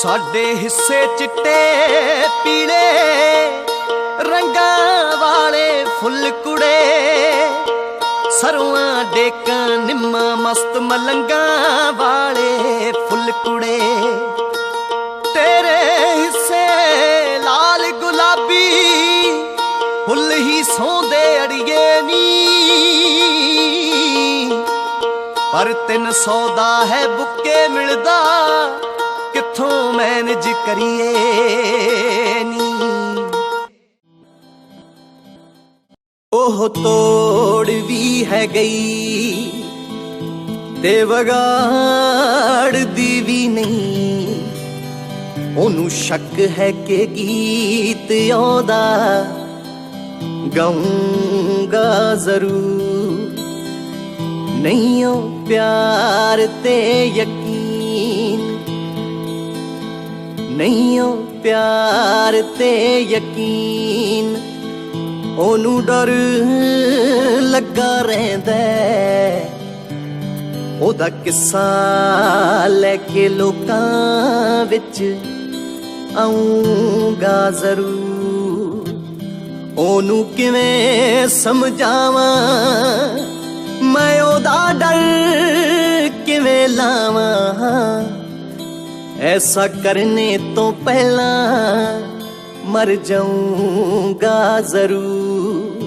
साडे हिस्से चिट्टे पीले रंगां वाले फुल कुड़े, सरुआं डेकां निम्मा मस्त मलंगां वाले फुल कुड़े। तेरे हिस्से लाल गुलाबी फुल ही सौंदे अड़िए नी, पर 300 दा है बुके मिलदा किथों मैनेज करिए नी। ओह तोड़ भी है गई ते वगाड़ दी भी नहीं, ओनू शक है कि गीत आउंदा गाऊंगा जरूर। नहीं ओ प्यार ते यकीन, नहीं ओ प्यार ते यकीन, ओनू डर लगा रहिंदा ओदा किस्सा लैके लोकां विच आऊंगा जरूर। ओनू किवें समझावां मैं ओदा डर किवें लावां, ऐसा करने तो पहला मर जाऊंगा जरूर।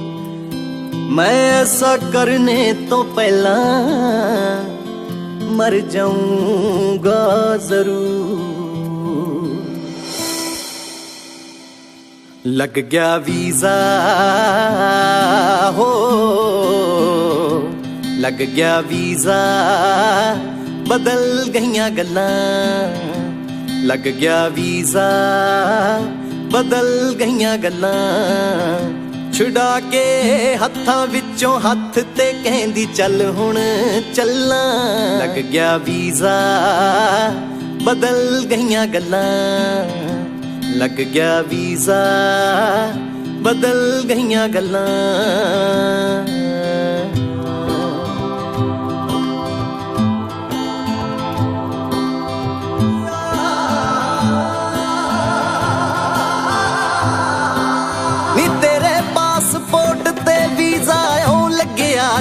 मैं ऐसा करने तो पहला मर जाऊंगा जरूर। लग गया वीजा हो, लग गया वीजा, बदल गईयां गल्लां। लग गया वीजा, बदल गईयां गल्लां। छुड़ा के हत्थां विचों हत्थ ते कहंदी चल हुण चल्लां। लग गया वीजा, बदल गईयां गल्लां। लग गया वीजा, बदल गईयां गल्लां।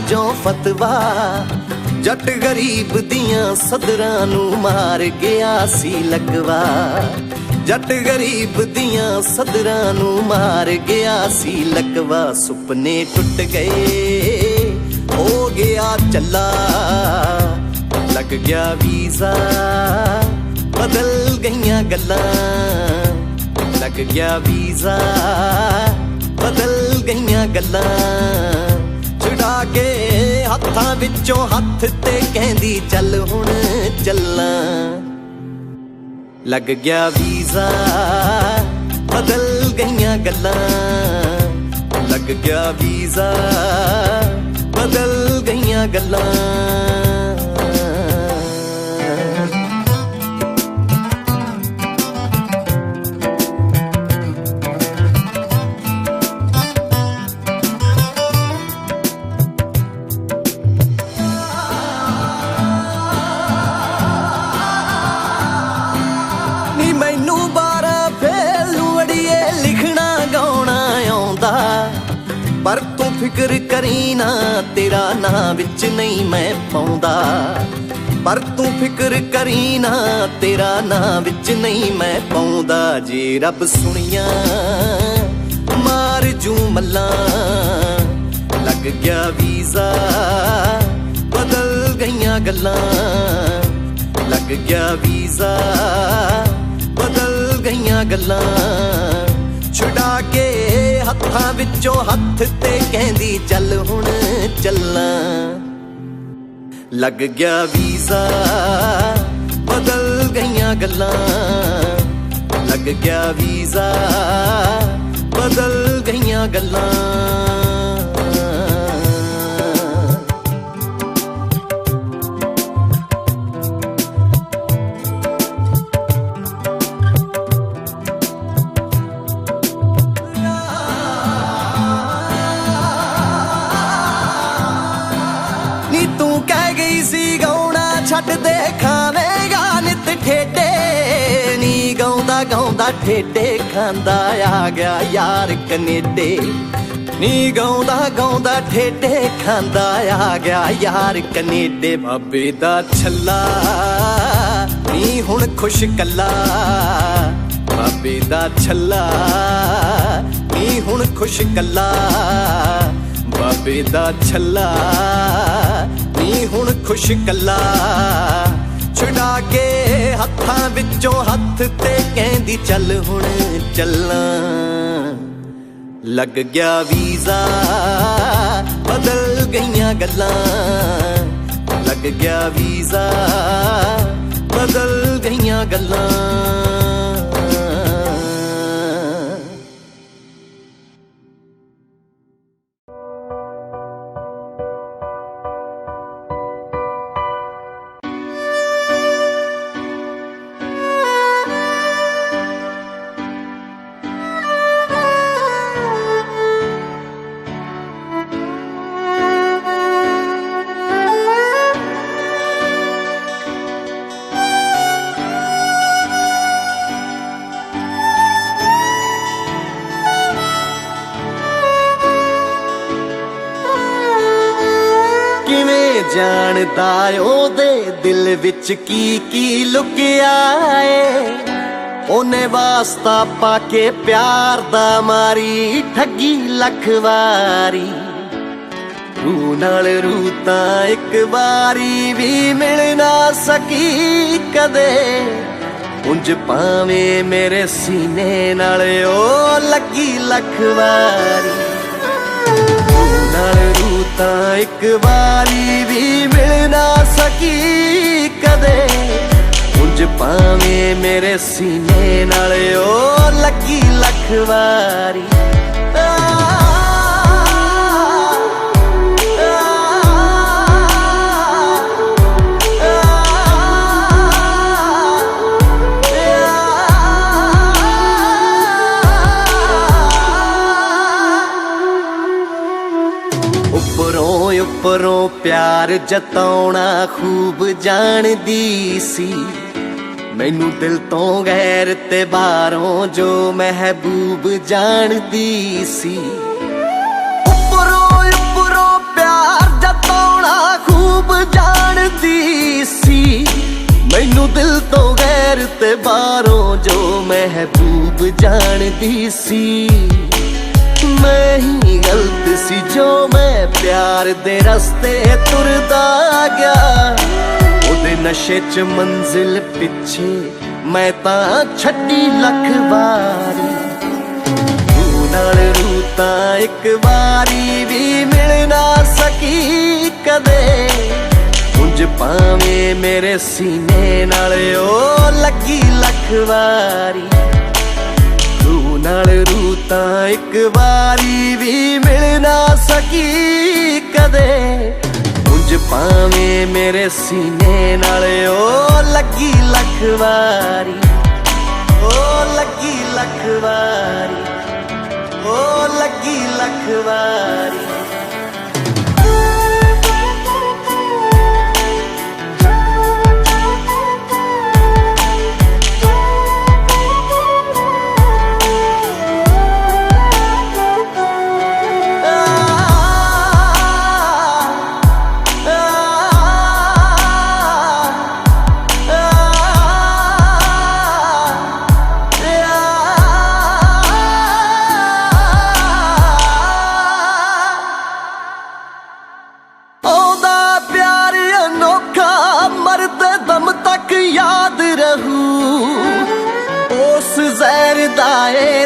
जो फतवा जट गरीब दियां सदरां नू मार गया सी लगवा। जट गरीब दियां सदरां नू मार गया सी लगवा। सुपने टुट गए हो गया चला। लग गया वीजा, बदल गईयां गल्लां। लग गया वीजा, बदल गईयां गल्लां। छुड़ा के हत्थां विचों हत्थ ते कहंदी चल हुण चल्लां। लग गया वीजा, बदल गईयां गल्लां। लग गया वीजा, बदल गईयां गल्लां। पर तू फिक्र करी ना तेरा नां विच नहीं मैं पाउंदा। पर तू फिक्र करी ना तेरा नां विच नहीं मैं पाउंदा। जे रब सुनिया मार जू मल्लां। लग गया वीजा, बदल गईयां गल्लां। लग गया वीजा, बदल गईयां गल्लां। छुड़ा के हत्थां विचों हत्थ ते कहंदी चल हुण चल्लां। लग गया वीजा, बदल गईयां गल्लां। लग गया वीजा, बदल गईयां गल्लां। छड्ड दे खावेगा नित ठेडे नी ਗਾਉਂਦਾ ਠੇਡੇ ਖਾਂਦਾ ਆ ਗਿਆ ਯਾਰ ਕਨੇਡੇ। ਨੀ ਗਾਉਂਦਾ ਗਾਉਂਦਾ ਠੇਡੇ ਖਾਂਦਾ ਆ ਗਿਆ ਯਾਰ ਕਨੇਡੇ। ਬਾਬੇ ਦਾ ਛੱਲਾ ਨੀ ਹੁਣ ਖੁਸ਼ ਕੱਲਾ, ਬਾਬੇ ਦਾ ਛੱਲਾ ਨੀ ਹੁਣ ਖੁਸ਼ ਕੱਲਾ, ਬਾਬੇ ਦਾ ਛੱਲਾ ਨੀ ਹੁਣ ਖੁਸ਼ ਕੱਲਾ। ਛੁਡਾ ਕੇ ਹੱਥਾਂ ਵਿੱਚੋਂ ਹੱਥ ਤੇ ਕਹਿੰਦੀ ਚੱਲ ਹੁਣ ਚੱਲਾਂ। ਲੱਗ ਗਿਆ ਵੀਜ਼ਾ ਬਦਲ ਗਈਆਂ ਗੱਲਾਂ, ਲੱਗ ਗਿਆ ਵੀਜ਼ਾ ਬਦਲ ਗਈਆਂ ਗੱਲਾਂ। ਜਾਣਦਾ ਉਹਦੇ ਦਿਲ ਵਿੱਚ ਕੀ ਕੀ ਲੁਕਿਆ ਏ। ਉਹਨੇ ਵਾਸਤਾ ਪਾ ਕੇ ਪਿਆਰ ਦਾ ਮਾਰੀ ਠੱਗੀ ਲੱਖ ਵਾਰੀ। ਰੂ ਨਾਲ ਰੂ ਤਾਂ ਇੱਕ ਵਾਰੀ ਵੀ ਮਿਲ ਨਾ ਸਕੀ ਕਦੇ। ਉਂਝ ਭਾਵੇਂ ਮੇਰੇ ਸੀਨੇ ਨਾਲ ਉਹ ਲੱਗੀ ਲੱਖ ਵਾਰੀ। ਨਾਲ ਰੂ ਤਾਂ ਇੱਕ ਵਾਰੀ ਵੀ ਮਿਲ ਨਾ ਸਕੀ ਕਦੇ। ਉਂਝ ਭਾਵੇਂ ਮੇਰੇ ਸੀਨੇ ਨਾਲ ਉਹ ਲੱਗੀ ਲੱਖ ਵਾਰੀ। ਉੱਪਰੋਂ ਪਿਆਰ ਜਤਾਉਣਾ ਖੂਬ ਜਾਣਦੀ ਸੀ। ਮੈਨੂੰ ਦਿਲ ਤੋਂ ਗੈਰ ਤੇ ਬਾਹਰੋਂ ਜੋ ਮਹਿਬੂਬ ਜਾਣਦੀ ਸੀ। ਉੱਪਰੋਂ ਪਿਆਰ ਜਤਾਉਣਾ ਖੂਬ ਜਾਣਦੀ ਸੀ। ਮੈਨੂੰ ਦਿਲ ਤੋਂ ਗੈਰ ਤੇ ਬਾਹਰੋਂ ਜੋ ਮਹਿਬੂਬ ਜਾਣਦੀ ਸੀ। ਮੈਂ ਹੀ ਗਲਤ ਸੀ ਜੋ ਮੈਂ ਪਿਆਰ ਦੇ ਰਸਤੇ ਤੁਰਦਾ ਗਿਆ। ਉਹਦੇ ਨਸ਼ੇ 'ਚ ਮੰਜ਼ਿਲ ਪਿੱਛੇ ਮੈਂ ਤਾਂ ਛੱਡੀ ਲੱਖ ਵਾਰੀ। ਰੂ ਨਾਲ ਰੂ ਤਾਂ ਇੱਕ ਵਾਰੀ ਵੀ ਮਿਲ ਨਾ ਸਕੀ ਕਦੇ। ਉਂਝ ਭਾਵੇਂ ਮੇਰੇ ਸੀਨੇ ਨਾਲ ਉਹ ਲੱਗੀ ਲੱਖ ਵਾਰੀ। ਰੂ ਨਾਲ ਰੂ ਤਾਂ ਇੱਕ ਵਾਰੀ ਵੀ ਮਿਲ ਨਾ ਸਕੀ ਕਦੇ। ਉਂਝ ਭਾਵੇਂ ਮੇਰੇ ਸੀਨੇ ਨਾਲ ਉਹ ਲੱਗੀ ਲੱਖ ਵਾਰੀ। ਉਹ ਲੱਗੀ ਲੱਖ ਵਾਰੀ, ਉਹ ਲੱਗੀ ਲੱਖ ਵਾਰੀ।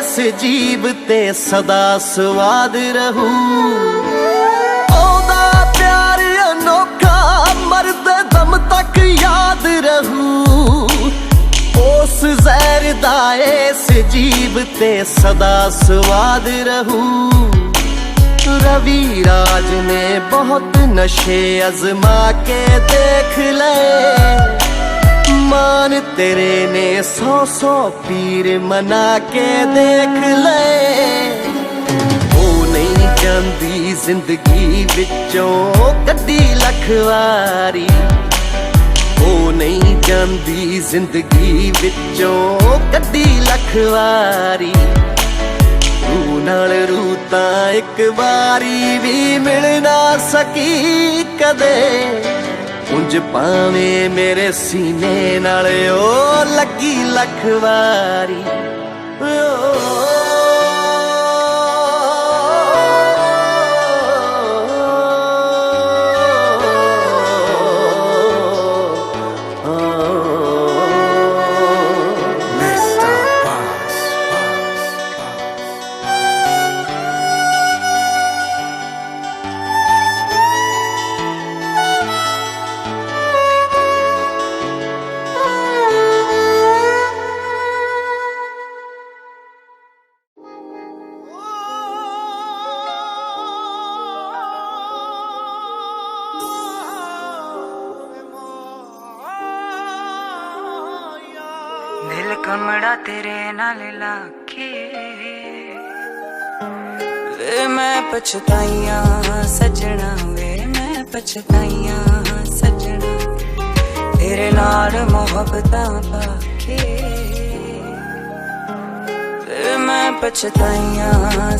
ਇਸ ਜੀਬ ਤੇ ਸਦਾ ਸਵਾਦ ਰਹੂ। ਉਹਦਾ ਪਿਆਰ ਅਨੋਖਾ ਮਰਦੇ ਦਮ ਤੱਕ ਯਾਦ ਰਹੂ। ਉਸ ਜ਼ਹਿਰ ਦਾ ਇਸ ਜੀਬ ਤੇ ਸਦਾ ਸਵਾਦ ਰਹੂ। ਰਵੀ ਰਾਜ ਨੇ ਬਹੁਤ ਨਸ਼ੇ ਅਜ਼ਮਾ ਕੇ ਦੇਖ ਲਏ। ਮਾਨ ਤੇਰੇ ਨੇ 100 ਪੀਰ ਮਨਾ ਕੇ ਦੇਖ ਲਏ। ਉਹ ਨਹੀਂ ਜਾਂਦੀ ਜ਼ਿੰਦਗੀ ਵਿੱਚੋਂ ਕੱਢੀ ਲੱਖ ਵਾਰੀ। ਉਹ ਨਹੀਂ ਜਾਂਦੀ ਜ਼ਿੰਦਗੀ ਵਿੱਚੋਂ ਕੱਢੀ ਲੱਖ ਵਾਰੀ ਰੂ ਨਾਲ ਰੂ ਤਾਂ ਇੱਕ ਵਾਰੀ ਵੀ ਮਿਲ ਨਾ ਸਕੀ ਕਦੇ ਉਂਝ ਭਾਵੇਂ ਮੇਰੇ ਸੀਨੇ ਨਾਲ ਓ ਲੱਗੀ ਲੱਖ ਵਾਰੀ दिल कमड़ा तेरे नाल लाके वे मैं पछताइया सजना वे मैं पछताइया सजना तेरे नाल मोहब्बतां पाके वे मैं पछताइया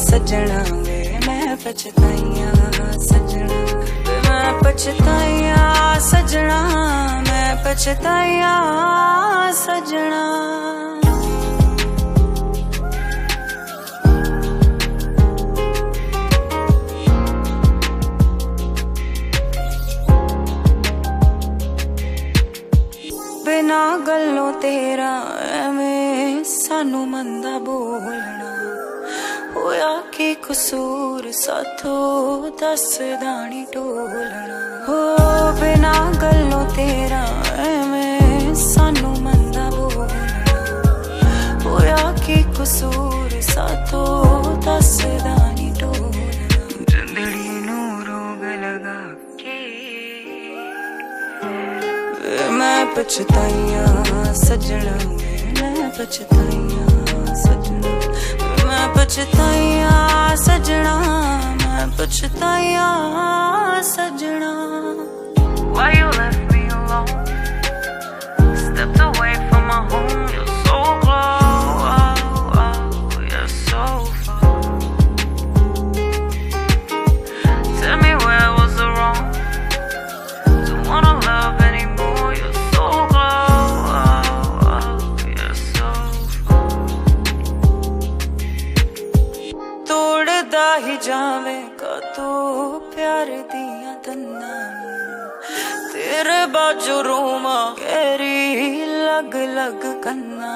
सजना वे मैं पछताइया सजना वे मैं पछताइया सजना मैं पछताइया सजना बिना गल्लों तेरा एवें सानू मंदा बोलना होया कि कसूर साथों दस दानी टोलना हो बिना गल्लों तेरा एवें सानू मंदा बोलना होया कि कसूर साथों दस दानी टोलना जिंदड़ी नू रोग लगा के मैं पछताइया सजना मैं पछताइया सजना मैं पछताइया सजना मैं पछताइया सजना Why you left me alone? Stepped away from my home. You're so close, you're so far. Tell me where was the wrong? Don't wanna love anymore. You're so close, you're so far. तोड़दा ही जावेगा तो प्यार दिया तन्ना तेरे बाजू रोमा गहरी लग लग कन्ना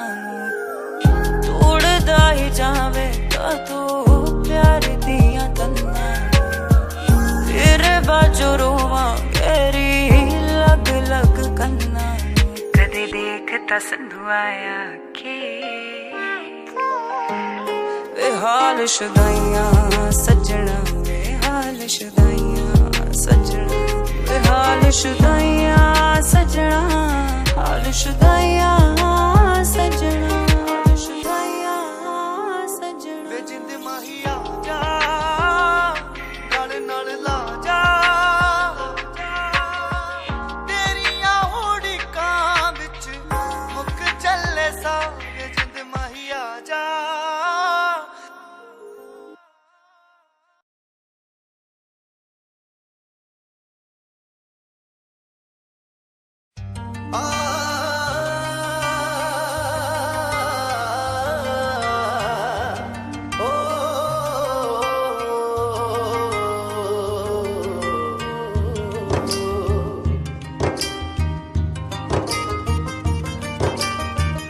तोड़दा ही जावेगा तो प्यार दिया तन्ना तेरे बाजू रोमा गहरी लग लग कन्ना कदे देखता संधु आया के वे हाल शुदाइया सजना वे हाल शुदाइया सजना वे हाल शुदाइया सजना हाल शुदाइया सजना हाल शुदाइया सजना वे जिंद माहिया जा नाल ला जा तेरियां होड़िकां विच मुक चले सा वे जिंद माहिया जा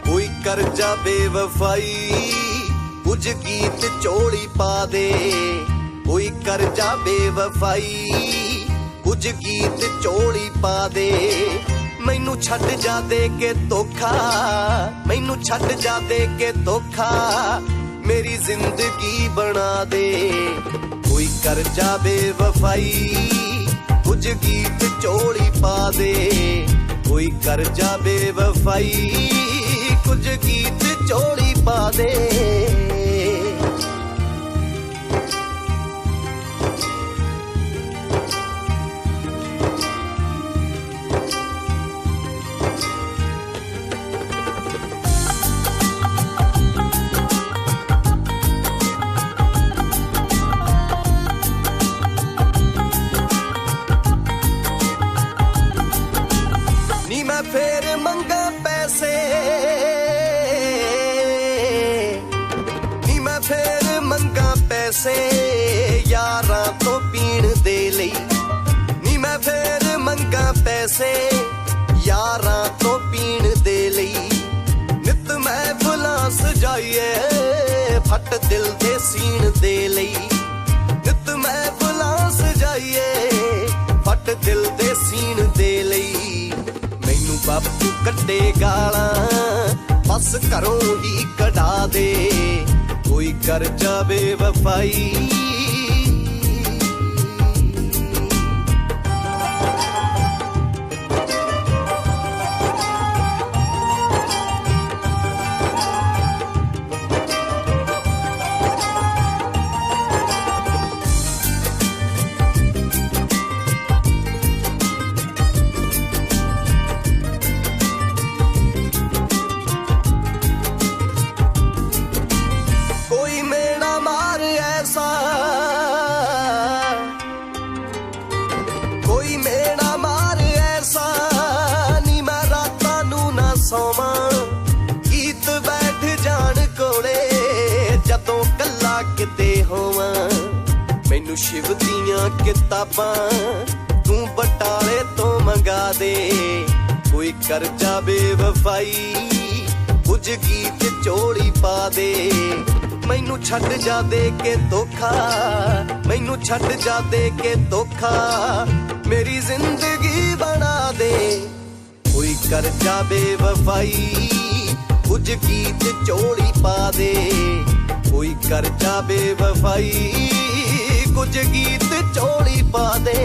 कोई कर जा बेवफाई कुछ गीत चोली पा दे कोई कर जा बेवफाई कुछ गीत चोली पा दे मैनू छड्ड जा दे के धोखा मैनू छड्ड जा दे के धोखा मेरी जिंदगी बना दे कोई कर जा बेवफाई कुछ गीत चोली पा दे कोई कर जा बेवफाई कुछ गीत चोली पा दे मैं फेर मंगा पैसे, नी मैं फेर मंगा पैसे यारां तो पीण दे लई, नी मैं फेर मंगा पैसे यारां तो पीण दे लई। नित मैं भुलां सजाइए फट दिल दे सीण दे लई, नित मैं भुलां सजाइए फट दिल दे सीण दे लई। मैनू बापू कट्टे गालां बस घरों ही कढा दे, कोई कर जावे वफाई। कोई मेरा मार ऐसा, कोई मेरा मार ऐसा, नी मैं रातां नू ना सोवां, गीत बैठ जान कोले जदों कल्ला किते होवां। मैनू शिव दियां किताबां तू बटाले तो मंगा दे, कोई कर जावे वफाई कुछ गीत चोली पा दे। मैनू छड्ड जा दे के धोखा, मैनू छड्ड जा दे के धोखा, मेरी जिंदगी बना दे, कोई कर जावे वफाई कुछ गीत चोली पा दे, कोई कर जावे वफाई कुछ गीत चोली पा दे।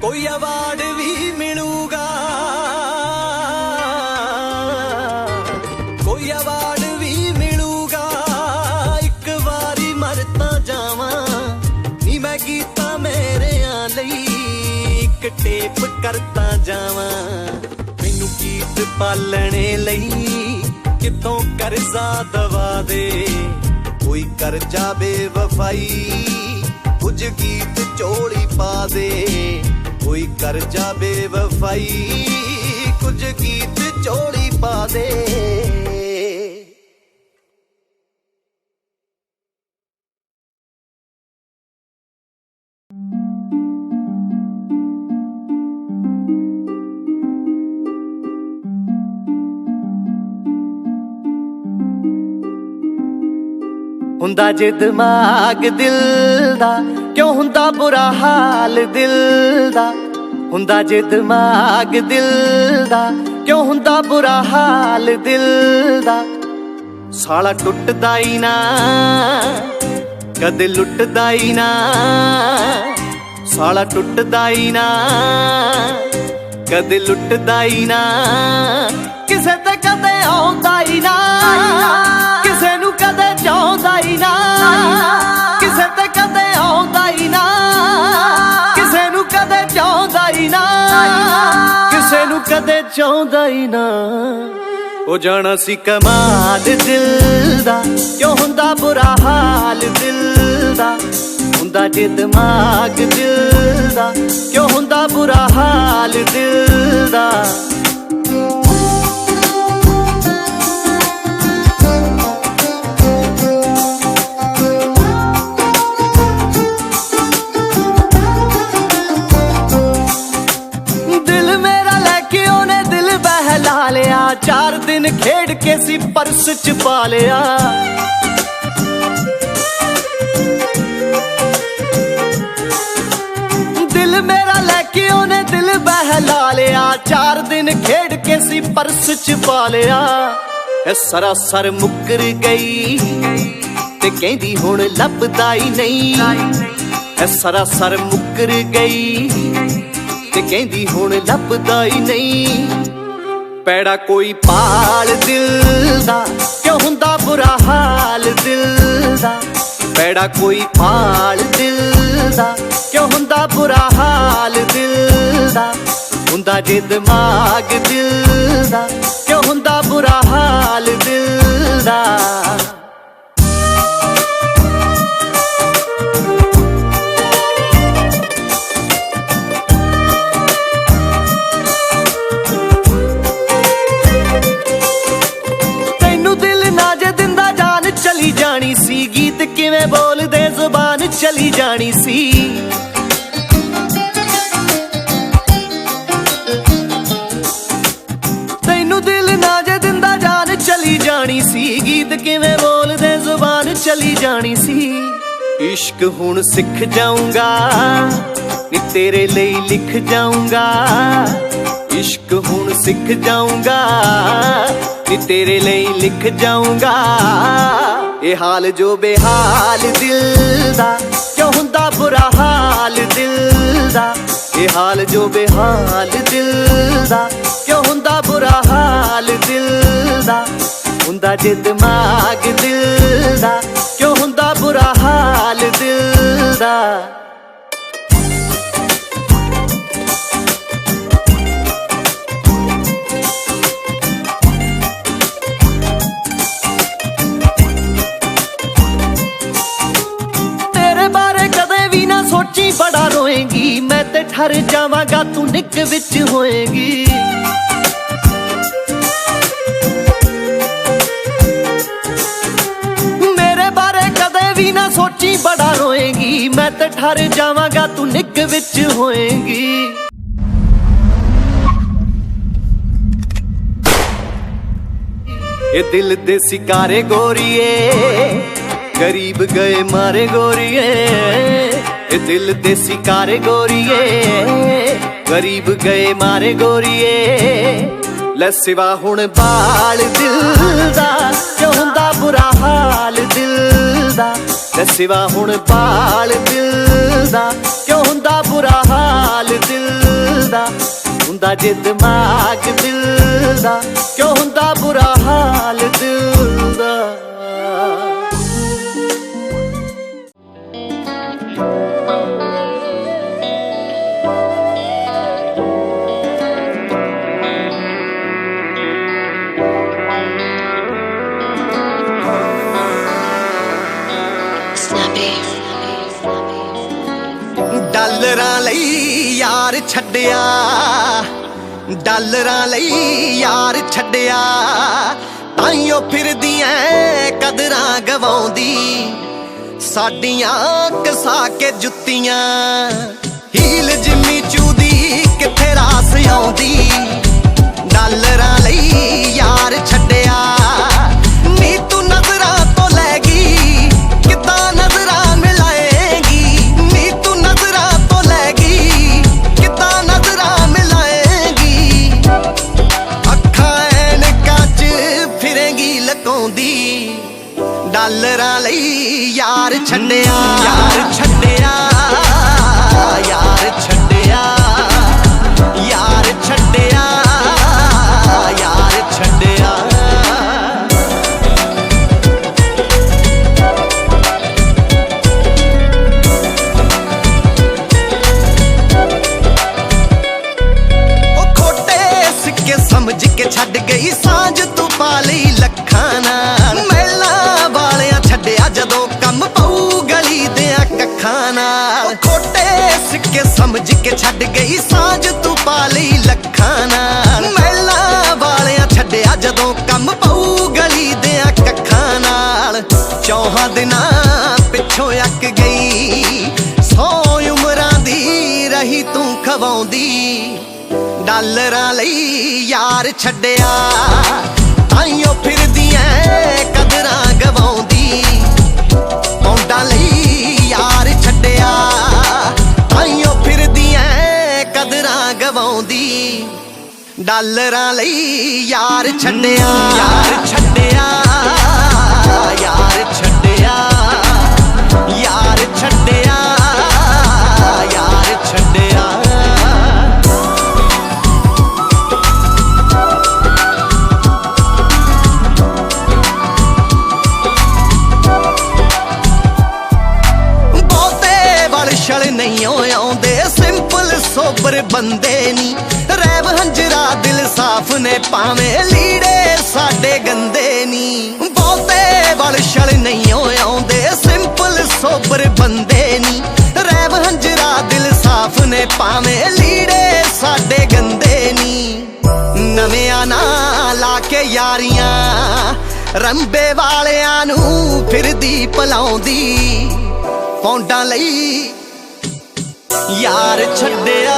कोई अवार्ड भी मिलूगा, कोई अवार्ड भी मिलूगा, एक बारी मरता जावां, नी मैं गीता मेरे लई एक टेप करता जावां। मैनू गीत पालने लई कितों करजा दवा दे, कोई कर जावे वफाई कुछ गीत चोली पा दे, कोई कर जावे वफाई कुछ गीत चोली पा दे। हुंदा जे दिमाग दिल दा क्यों हुंदा बुरा हाल दिल दा, हुंदा जे दिमाग दिल दा क्यों हुंदा बुरा हाल दिल दा। साला टुटदा ही ना कदे लुटदा ही ना, साला टुटदा ही ना कदे लुटदा ही ना, किसे ते कदे आउंदा ही ना, किसे नू कदे चाहुंदा ही ना, किसे ते कदे आउंदा ही ना, किसे नू कदे चाहुंदा ही ना, किसे नू कदे चाहुंदा ही ना। ओ जाना सी कमाल दिल दा क्यों हुंदा बुरा हाल दिल दा, हुंदा जे दिमाग दिल दा क्यों हुंदा बुरा हाल दिल दा। चार दिन खेड़ के सी पर्स च पा लिया, दिल मेरा लेके ओने दिल बहला लिया, चार दिन खेड़ के सी पर्स च पा लिया। सरासर मुकर गई ते कहंदी हुण लभदा ही नहीं, सरासर मुकर गई ते कहंदी हुण लभदा ही नहीं। पैड़ा कोई पाल दिल दा क्यों हुंदा बुरा हाल दिल दा, पैड़ा कोई पाल दिल दा क्यों हुंदा बुरा हाल दिल दा। हुंदा जे दिमाग दिल दा क्यों हुंदा ਗੀਤ ਕਿਵੇਂ ਬੋਲਦੇ ਜ਼ੁਬਾਨ ਚਲੀ ਜਾਣੀ ਸੀ। ਤੈਨੂੰ ਦਿਲ ਨਾ ਜੇ ਦਿੰਦਾ ਜਾਨ ਚਲੀ ਜਾਣੀ ਸੀ। ਗੀਤ ਕਿਵੇਂ ਬੋਲਦੇ ਜ਼ੁਬਾਨ ਚਲੀ ਜਾਣੀ ਸੀ। ਇਸ਼ਕ ਹੁਣ ਸਿੱਖ ਜਾਊਂਗਾ ਨੀ ਤੇਰੇ ਲਈ ਲਿਖ ਜਾਊਂਗਾ। ਇਸ਼ਕ ਹੁਣ ਸਿੱਖ ਜਾਊਂਗਾ ਨੀ ਤੇਰੇ ਲਈ ਲਿਖ ਜਾਊਂਗਾ। ਇਹ ਹਾਲ ਜੋ ਬੇਹਾਲ ਦਿਲ ਦਾ ਕਿਉਂ ਹੁੰਦਾ ਬੁਰਾ ਹਾਲ ਦਿਲ ਦਾ। ਇਹ ਹਾਲ ਜੋ ਬੇਹਾਲ ਦਿਲ ਦਾ ਕਿਉਂ ਹੁੰਦਾ ਬੁਰਾ ਹਾਲ ਦਿਲ ਦਾ। ਹੁੰਦਾ ਜੇ ਦਿਮਾਗ ਦਿਲ ਦਾ ਕਿਉਂ ਹੁੰਦਾ ਬੁਰਾ ਹਾਲ ਦਿਲ ਦਾ। ਤੇਰੇ ਬਾਰੇ ਕਦੇ ਵੀ ਨਾ ਸੋਚੀ ਬੜਾ ਰੋਏਂਗੀ। ਮੈਂ ਤੇ ਠਰ ਜਾਵਾਂਗਾ ਤੂੰ ਨਿੱਕ ਵਿੱਚ ਹੋਏਂਗੀ। ਨਾ ਸੋਚੀ ਬੜਾ ਰੋਏਂਗੀ। ਮੈਂ ਤੇ ਠਰ ਜਾਵਾਂਗਾ ਤੂੰ ਨਿੱਕ ਵਿੱਚ ਹੋਏਂਗੀ। ਇਹ ਦਿਲ ਦੇ ਸਿਕਾਰੇ ਗੋਰੀਏ ਗਰੀਬ ਗਏ ਮਾਰੇ ਗੋਰੀਏ। ਇਹ ਦਿਲ ਦੇ ਸਿਕਾਰੇ ਗੋਰੀਏ ਗਰੀਬ ਗਏ ਮਾਰੇ ਗੋਰੀਏ। ਲੈ ਸਿਵਾ ਹੁਣ ਬਾਲ ਦਿਲ ਦਾ ਕਿਉਂ ਹੁੰਦਾ ਬੁਰਾ ਹਾਲ ਦਿਲ ਦਾ। ਲੈ ਸਿਵਾ ਹੁਣ ਬਾਲ ਦਿਲ ਦਾ ਕਿਉਂ ਹੁੰਦਾ ਬੁਰਾ ਹਾਲ ਦਿਲ ਦਾ। ਹੁੰਦਾ ਜੇ ਦਿਮਾਗ ਦਿਲ ਦਾ ਕਿਉਂ ਹੁੰਦਾ ਬੁਰਾ ਹਾਲ ਦਿਲ ਦਾ। ਡਾਲਰਾਂ ਲਈ ਯਾਰ ਛੱਡਿਆ ਡਾਲਰਾਂ ਲਈ ਯਾਰ ਛੱਡਿਆ। ਤਾਈਓ ਫਿਰਦੀ ਐ ਕਦਰਾਂ ਗਵਾਉਂਦੀ ਸਾਡੀਆਂ ਕਸਾ ਕੇ ਜੁੱਤੀਆਂ। ਹੀਲ ਜਿੰਮੀ ਚੂਦੀ ਕਿੱਥੇ ਰਾਸ ਆਉਂਦੀ। ਡਾਲਰਾਂ ਲਈ ਯਾਰ ਛੱਡਿਆ ਨੀ ਤੂੰ ਨਜ਼ਰਾਂ ਤੋਂ ਲੈ ਗਈ ਕਿੱਦਾਂ ਨਜ਼ਰਾਂ ਮਿਲਾਏਗੀ। ਨੀ ਤੂੰ ਨਜ਼ਰਾਂ ਤੋਂ ਲੈ ਗਈ ਕਿੱਦਾਂ ਨਜ਼ਰਾਂ ਮਿਲਾਏਗੀ। ਅੱਖਾਂ ਐਨਕਾਂ 'ਚ ਫਿਰੇਂਗੀ ਲਕਾਉਂਦੀ। ਡਾਲਰਾਂ ਲਈ ਯਾਰ ਛੱਡਿਆ ਯਾਰ ਛੱਡਿਆ ਯਾਰ ਛੱਡਿਆ ਯਾਰ ਛੱਡਿਆ ਯਾਰ ਛੱਡਿਆ। ਉਹ ਖੋਟੇ ਸਿੱਕੇ ਸਮਝ ਕੇ ਛੱਡ ਗਈ ਸਾਂਝ ਤੂੰ ਪਾ ਲਈ ਲੱਖਾਂ ਨਾਲ। ਮਹਿਲਾਂ ਵਾਲਿਆਂ ਛੱਡਿਆ ਜਦੋਂ ਕੰਮ ਪਊ ਗਲੀ ਦਿਆਂ ਕੱਖਾਂ ਨਾਲ। ਖੋਟੇ ਸਿੱਕੇ ਸਮਝ ਕੇ ਛੱਡ ਗਈ ਸਾਂਝ ਤੂੰ ਪਾ ਲਈ ਲੱਖਾਂ ਨਾਲ। ਮਹਿਲਾਂ ਵਾਲਿਆਂ ਛੱਡਿਆ ਜਦੋਂ ਕੰਮ ਪਊ ਗਲੀ ਦਿਆਂ ਕੱਖਾਂ ਨਾਲ। ਚੌਹਾਂ ਦਿਨਾਂ ਪਿੱਛੋਂ ਅੱਕ ਗਈ 100 ਉਮਰਾਂ ਦੀ ਰਹੀ ਤੂੰ ਖਵਾਉਂਦੀ। ਡਾਲਰਾਂ ਲਈ ਯਾਰ ਛੱਡਿਆ ਤਾਈਓ ਫਿਰਦੀ ਐ ਕਦਰਾਂ ਗਵਾਉਂਦੀ। ਪੌਂਡਾਂ ਲਈ ਯਾਰ ਛੱਡਿਆ ਤਾਈਓ ਫਿਰਦੀ ਐ ਕਦਰਾਂ ਗਵਾਉਂਦੀ। ਡਾਲਰਾਂ ਲਈ ਯਾਰ ਛੱਡਿਆ ਯਾਰ ਛੱਡਿਆ ਯਾਰ ਛੱਡਿਆ ਯਾਰ ਛੱਡਿਆ ਯਾਰ ਛੱਡਿਆ। ਛਲ ਨਹੀਂ ਆਉਂਦੇ ਸਿੰਪਲ ਸੋਬਰ ਬੰਦੇ ਨੀ। ਰੈਬ ਹੰਜਰਾ ਦਿਲ ਸਾਫ ਨੇ ਭਾਵੇਂ ਲੀੜੇ ਸਾਡੇ ਗੰਦੇ ਨੀ। ਬਹੁਤੇ ਵਲ ਛਲ ਨਹੀਂ ਆਉਂਦੇ ਸਿੰਪਲ ਸੋਬਰ ਬੰਦੇ ਨੀ। ਰੈਬ ਹੰਜਰਾ ਦਿਲ ਸਾਫ ਨੇ ਭਾਵੇਂ ਲੀੜੇ ਸਾਡੇ ਗੰਦੇ ਨੀ। ਨਵਿਆਂ ਨਾ ਲਾ ਕੇ ਯਾਰੀਆਂ ਰੰਬੇ ਵਾਲਿਆਂ ਨੂੰ ਫਿਰਦੀ ਭਲਾਉਂਦੀ ਪੌਂਡਾਂ ਲਈ ਯਾਰ ਛੱਡਿਆ